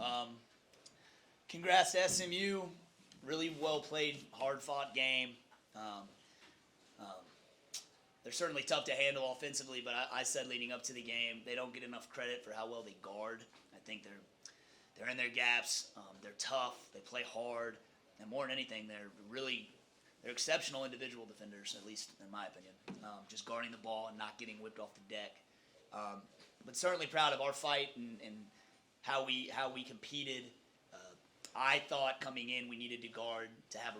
Um, Congrats to SMU. Really well played, hard fought game. Um, um, they're certainly tough to handle offensively, but I said leading up to the game, they don't get enough credit for how well they guard. I think they're in their gaps. They're tough. They play hard, and more than anything, they're exceptional individual defenders, at least in my opinion. Just guarding the ball and not getting whipped off the deck. But certainly proud of our fight and how we competed. I thought coming in we needed to guard to have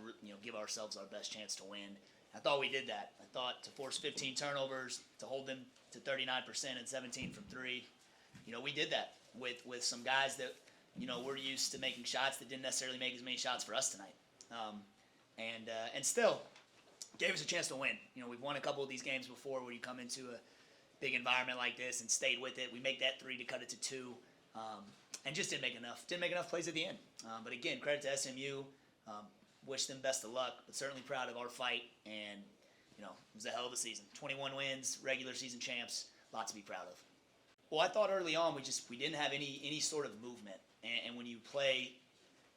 give ourselves our best chance to win. I thought we did that. I thought to force 15 turnovers, to hold them to 39% and 17 from three. We did that with some guys that we're used to making shots that didn't necessarily make as many shots for us tonight. And still gave us a chance to win. We've won a couple of these games before where you come into a big environment like this and stayed with it. We make that three to cut it to two. And just didn't make enough plays at the end. But again, credit to SMU. Wish them best of luck, but certainly proud of our fight. And it was a hell of a season. 21 wins, regular season champs. Lot to be proud of. Well, I thought early on we didn't have any sort of movement. And when you play,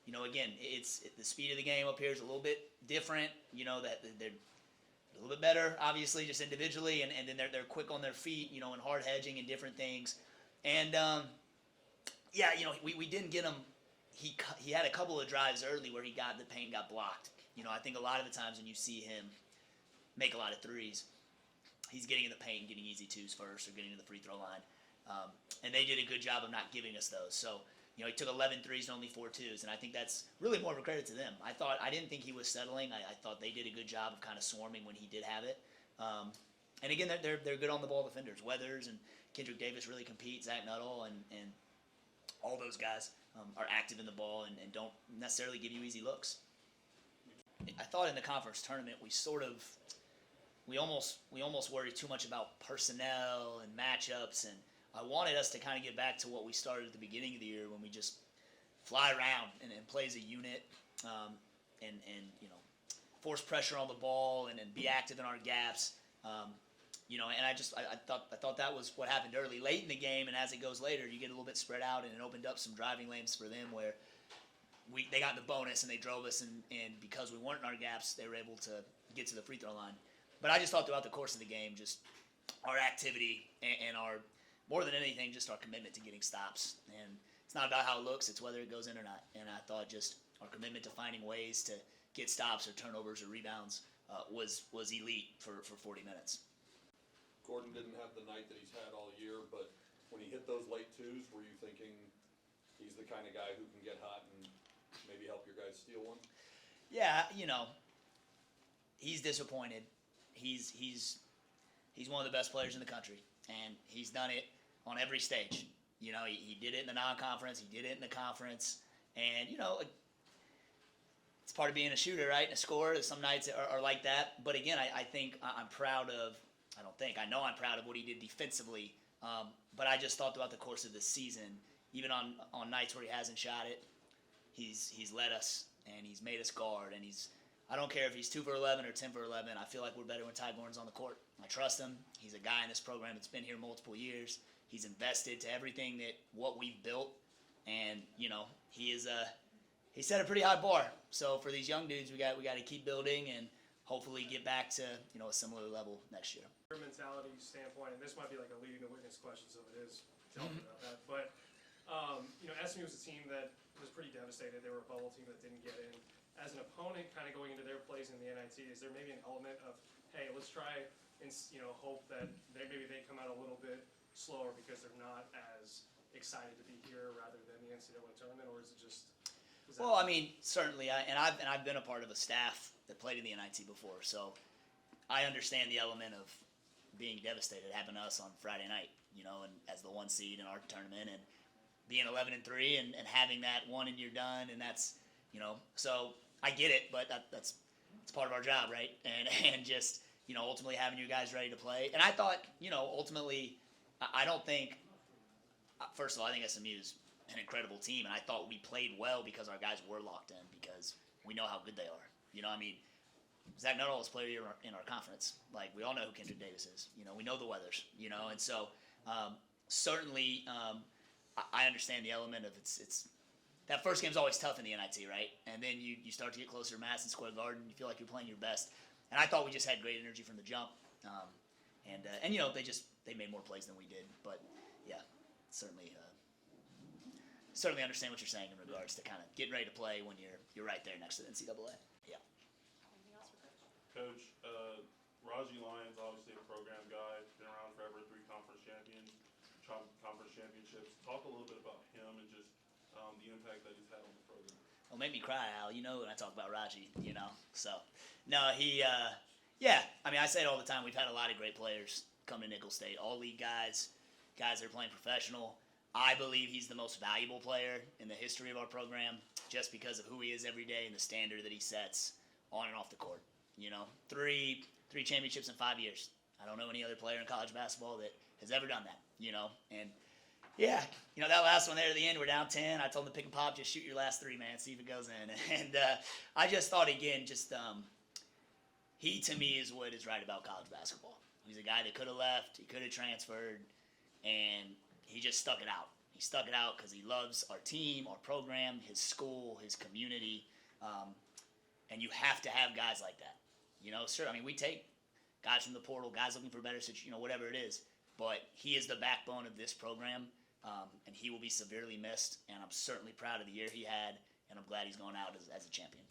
again, it's the speed of the game up here is a little bit different. That they're a little bit better, obviously, just individually, and then they're quick on their feet, and hard hedging and different things. And we didn't get him. He had a couple of drives early where the paint got blocked. I think a lot of the times when you see him make a lot of threes, he's getting in the paint and getting easy twos first or getting to the free throw line. And they did a good job of not giving us those. So, he took 11 threes and only 4 twos, and I think that's really more of a credit to them. I didn't think he was settling. I thought they did a good job of kind of swarming when he did have it. And again, they're good on the ball defenders. Weathers and Kendrick Davis really compete. Zach Nuttall and all those guys are active in the ball and don't necessarily give you easy looks. I thought in the conference tournament we almost worried too much about personnel and matchups, and I wanted us to kind of get back to what we started at the beginning of the year when we just fly around and play as a unit, and force pressure on the ball and be active in our gaps. And I thought that was what happened early. Late in the game, and as it goes later, you get a little bit spread out, and it opened up some driving lanes for them where they got the bonus and they drove us, and because we weren't in our gaps, they were able to get to the free throw line. But I just thought throughout the course of the game, just our activity and our, more than anything, just our commitment to getting stops. And it's not about how it looks, it's whether it goes in or not. And I thought just our commitment to finding ways to get stops or turnovers or rebounds was elite for 40 minutes. Gordon didn't have the night that he's had all year, but when he hit those late twos, were you thinking he's the kind of guy who can get hot and maybe help your guys steal one? Yeah, he's disappointed. He's one of the best players in the country, and he's done it on every stage. He did it in the non-conference, he did it in the conference, and it's part of being a shooter, right? And a scorer. Some nights are like that, but again, I think I'm proud of. I know I'm proud of what he did defensively, but I just thought throughout the course of the season, even on nights where he hasn't shot it, he's led us and he's made us guard, and I don't care if he's 2 for 11 or 10 for 11. I feel like we're better when Ty Gordon's on the court. I trust him. He's a guy in this program that's been here multiple years. He's invested to everything what we've built, and he set a pretty high bar. So for these young dudes, we got to keep building and hopefully get back to a similar level next year. Your mentality standpoint, and this might be like a leading the witness question, so it is. Tell me about that. But SMU was a team that was pretty devastated. They were a bubble team that didn't get in. As an opponent, kind of going into their place in the NIT, is there maybe an element of, hey, let's try and hope that maybe they come out a little bit slower because they're not as excited to be here rather than the NCAA tournament, or is it just? Well, I mean, certainly, I've been a part of a staff that played in the NIT before, so I understand the element of being devastated. It happened to us on Friday night, and as the 1 seed in our tournament, and being 11-3 and having that one and you're done, and that's so I get it, but it's part of our job, right? And just ultimately having you guys ready to play. And I thought ultimately, I don't think. First of all, I think SMU is an incredible team, and I thought we played well because our guys were locked in because we know how good they are. Zach Nuttall is player in our conference. Like, we all know who Kendrick Davis is. We know the Weathers. And so certainly I understand the element of it's that first game's always tough in the NIT, right? And then you start to get closer to Madison Square Garden, you feel like you're playing your best. And I thought we just had great energy from the jump. And you know, they made more plays than we did. But yeah, certainly understand what you're saying in regards to kind of getting ready to play when you're right there next to the NCAA. Yeah. Anything else for Coach? Coach, Raji Lyons, obviously a program guy, been around forever, 3 conference championships. Talk a little bit about him and just the impact that he's had on the program. Well, make me cry, Al. You know when I talk about Raji, you know. So, no, yeah. I mean, I say it all the time. We've had a lot of great players come to Nicholls State, all league guys that are playing professional. I believe he's the most valuable player in the history of our program, just because of who he is every day and the standard that he sets on and off the court. You know, three championships in 5 years. I don't know any other player in college basketball that has ever done that. You know, and yeah, you know, that last one there at the end, we're down 10. I told him to pick and pop, just shoot your last 3, man, see if it goes in. And I just thought, again, he to me is what is right about college basketball. He's a guy that could have left, he could have transferred, and he just stuck it out. He stuck it out because he loves our team, our program, his school, his community, and you have to have guys like that. You know, sure, I mean, we take guys from the portal, guys looking for better, you know, whatever it is, but he is the backbone of this program. And he will be severely missed, and I'm certainly proud of the year he had, and I'm glad he's going out as a champion.